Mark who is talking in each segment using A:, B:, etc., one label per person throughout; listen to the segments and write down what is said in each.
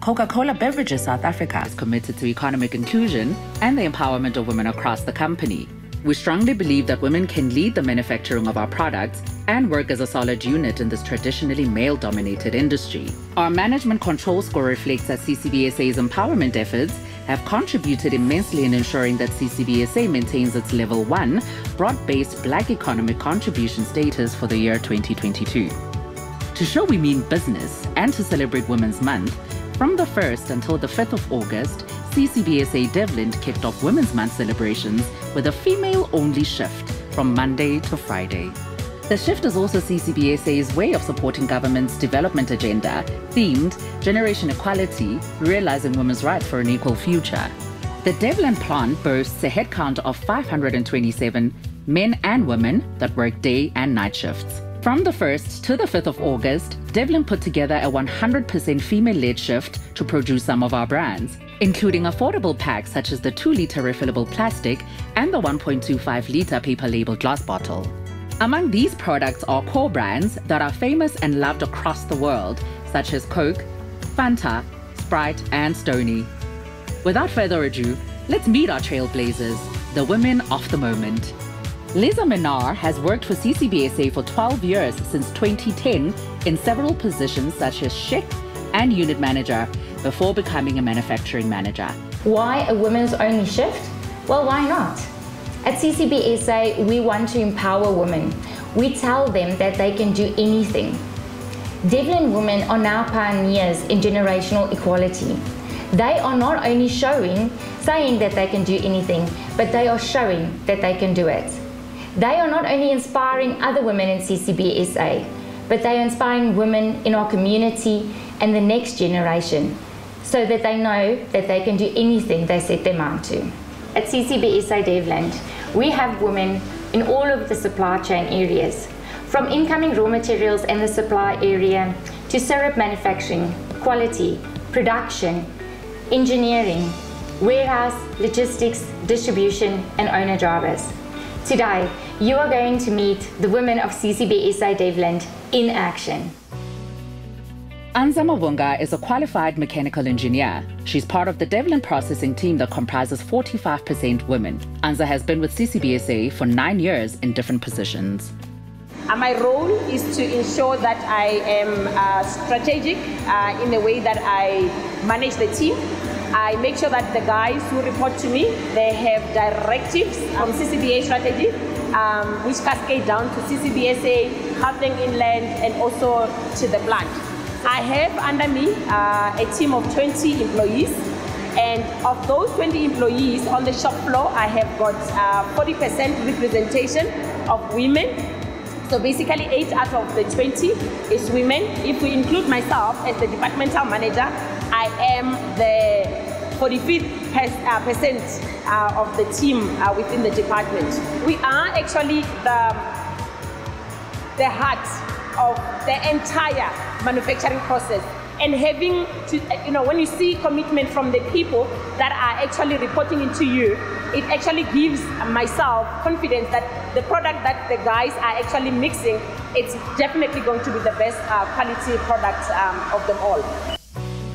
A: Coca-Cola Beverages South Africa is committed to economic inclusion and the empowerment of women across the company. We strongly believe that women can lead the manufacturing of our products and work as a solid unit in this traditionally male-dominated industry. Our management control score reflects that CCBSA's empowerment efforts have contributed immensely in ensuring that CCBSA maintains its Level 1 broad-based Black economic contribution status for the year 2022. To show we mean business and to celebrate Women's Month, from the 1st until the 5th of August, CCBSA Devland kicked off Women's Month celebrations with a female-only shift from Monday to Friday. The shift is also CCBSA's way of supporting government's development agenda, themed Generation Equality, realizing women's rights for an equal future. The Devland plant boasts a headcount of 527 men and women that work day and night shifts. From the 1st to the 5th of August, Devland put together a 100% female-led shift to produce some of our brands, including affordable packs such as the 2-liter refillable plastic and the 1.25-liter paper-labeled glass bottle. Among these products are core brands that are famous and loved across the world, such as Coke, Fanta, Sprite, and Stoney. Without further ado, let's meet our trailblazers, the women of the moment. Liza Menar has worked for CCBSA for 12 years since 2010 in several positions such as chef and unit manager before becoming a manufacturing manager.
B: Why a women's only shift? Well, why not? At CCBSA, we want to empower women. We tell them that they can do anything. Devland women are now pioneers in generational equality. They are not only saying that they can do anything, but they are showing that they can do it. They are not only inspiring other women in CCBSA, but they are inspiring women in our community and the next generation, so that they know that they can do anything they set their mind to. At CCBSA Devland, we have women in all of the supply chain areas, from incoming raw materials and the supply area to syrup manufacturing, quality, production, engineering, warehouse, logistics, distribution, and owner drivers. Today, you are going to meet the women of CCBSA Devland in action.
A: Anza Mavunga is a qualified mechanical engineer. She's part of the Devland processing team that comprises 45% women. Anza has been with CCBSA for 9 years in different positions.
C: My role is to ensure that I am strategic in the way that I manage the team. I make sure that the guys who report to me, they have directives from CCBA strategy, which cascade down to CCBSA, Gauteng Inland, and also to the plant. I have under me a team of 20 employees, and of those 20 employees on the shop floor, I have got 40% representation of women. So basically 8 out of the 20 is women. If we include myself as the departmental manager, I am the 45% of the team within the department. We are actually the heart of the entire manufacturing process. And having to, when you see commitment from the people that are actually reporting into you, it actually gives myself confidence that the product that the guys are actually mixing, it's definitely going to be the best quality product of them all.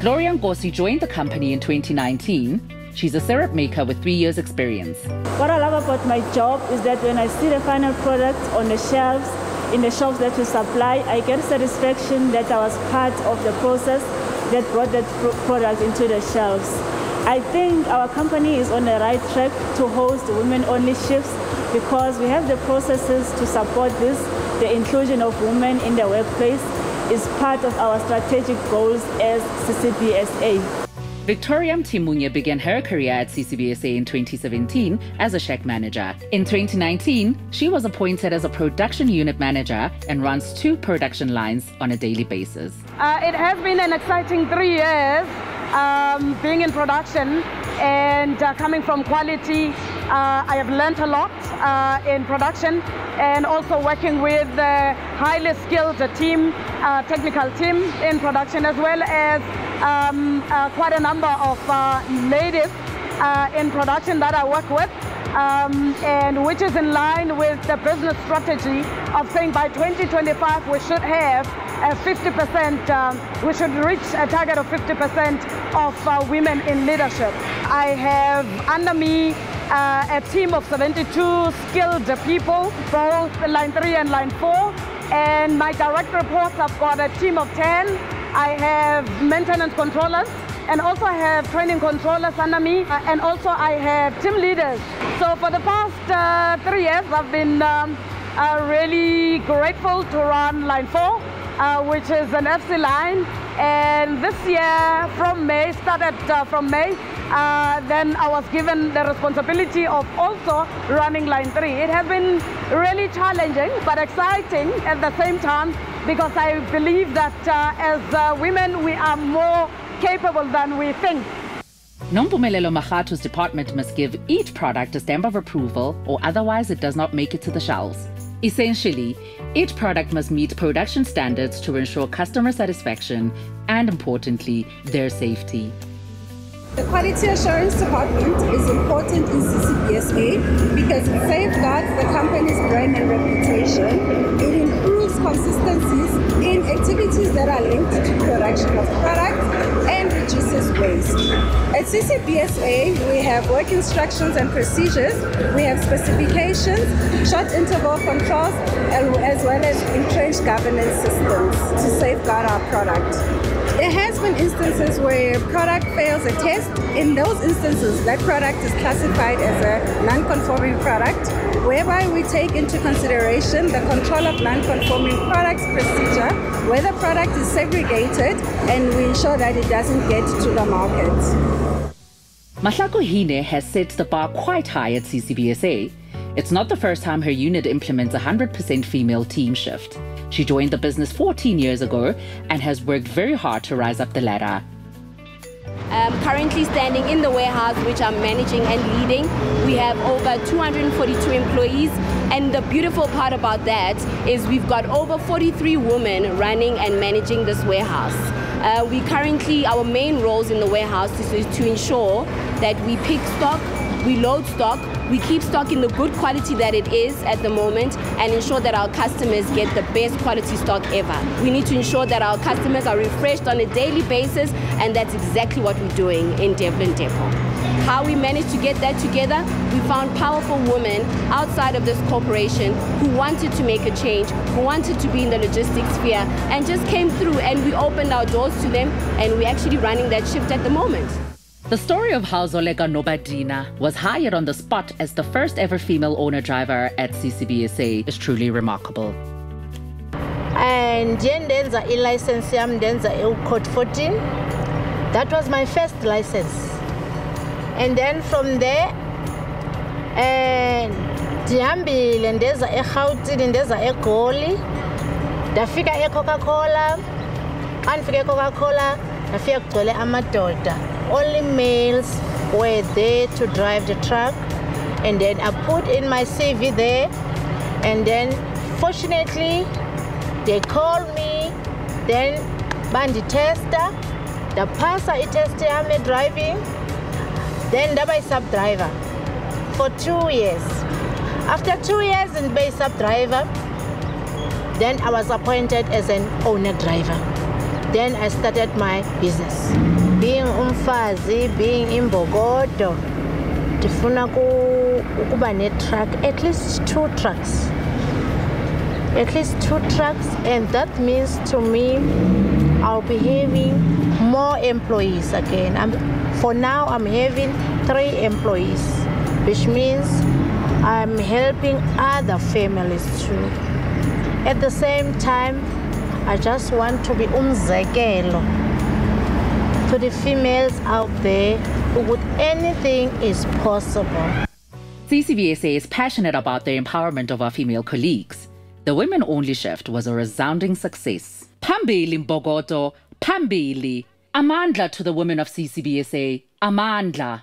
A: Gloria Ngosi joined the company in 2019. She's a syrup maker with 3 years experience.
D: What I love about my job is that when I see the final product on the shelves, in the shops that we supply, I get satisfaction that I was part of the process that brought that product into the shelves. I think our company is on the right track to host women-only shifts because we have the processes to support this. The inclusion of women in the workplace is part of our strategic goals as CCBSA.
A: Victoria Mtimunye began her career at CCBSA in 2017 as a shack manager. In 2019, she was appointed as a production unit manager and runs 2 production lines on a daily basis.
E: It has been an exciting 3 years being in production and coming from quality. I have learned a lot in production and also working with a highly skilled team, technical team in production, as well as quite a number of ladies in production that I work with. and which is in line with the business strategy of saying by 2025 we should have 50%, we should reach a target of 50% of women in leadership. I have under me a team of 72 skilled people, both line 3 and line 4, and my direct reports, I've got a team of 10. I have maintenance controllers, and also I have training controllers under me, and also I have team leaders. So for the past 3 years, I've been really grateful to run line 4, which is an FC line. And this year, from May, then I was given the responsibility of also running line 3. It has been really challenging, but exciting at the same time, because I believe that as women, we are more capable than we think.
A: Nompumelelo Magatu's department must give each product a stamp of approval, or otherwise it does not make it to the shelves. Essentially, each product must meet production standards to ensure customer satisfaction and, importantly, their safety.
F: The Quality Assurance Department is important in CCBSA because it safeguards the company's brand and reputation. It improves consistencies in activities that are linked to production of products and reduces waste. At CCBSA, we have work instructions and procedures. We have specifications, short interval controls, as well as entrenched governance systems to safeguard our product. There has been instances where a product fails a test. In those instances, that product is classified as a non-conforming product, whereby we take into consideration the control of non-conforming products procedure, where the product is segregated, and we ensure that it doesn't get to the market.
A: Mahlako Hine has set the bar quite high at CCBSA. It's not the first time her unit implements a 100% female team shift. She joined the business 14 years ago and has worked very hard to rise up the ladder.
G: Currently standing in the warehouse, which I'm managing and leading, we have over 242 employees, and the beautiful part about that is we've got over 43 women running and managing this warehouse. Our main roles in the warehouse is to ensure that we pick stock, we load stock, we keep stock in the good quality that it is at the moment, and ensure that our customers get the best quality stock ever. We need to ensure that our customers are refreshed on a daily basis, and that's exactly what we're doing in Devlin Depot. How we managed to get that together, we found powerful women outside of this corporation who wanted to make a change, who wanted to be in the logistics sphere, and just came through, and we opened our doors to them, and we're actually running that shift at the moment.
A: The story of how Zoleka Nobadina was hired on the spot as the first ever female owner-driver at CCBSA is truly remarkable.
H: And ndenza license yam ndenza code 14. That was my first license. And then from there, ndihambile ndenza eGauteng, ndenza eGoli, ndafika eCoca-Cola. Xa ndifika eCoca-Cola, ndafika kugcwele amadoda. Only males were there to drive the truck, and then I put in my CV there, and then fortunately they called me, then bandi tester, the passer test yami driving, then the sub driver for 2 years. After 2 years in base sub driver, then I was appointed as an owner driver. Then I started my business. Being umfazi, being in Bogodo, ndifuna ukuba ne-truck, at least 2 trucks. At least 2 trucks, and that means to me, I'll be having more employees again. For now, I'm having 3 employees, which means I'm helping other families too. At the same time, I just want to be umzekelo to the females out there who would anything is possible.
A: CCBSA is passionate about the empowerment of our female colleagues. The women-only shift was a resounding success. Phambili Mbogoto, phambili. Amandla to the women of CCBSA, amandla.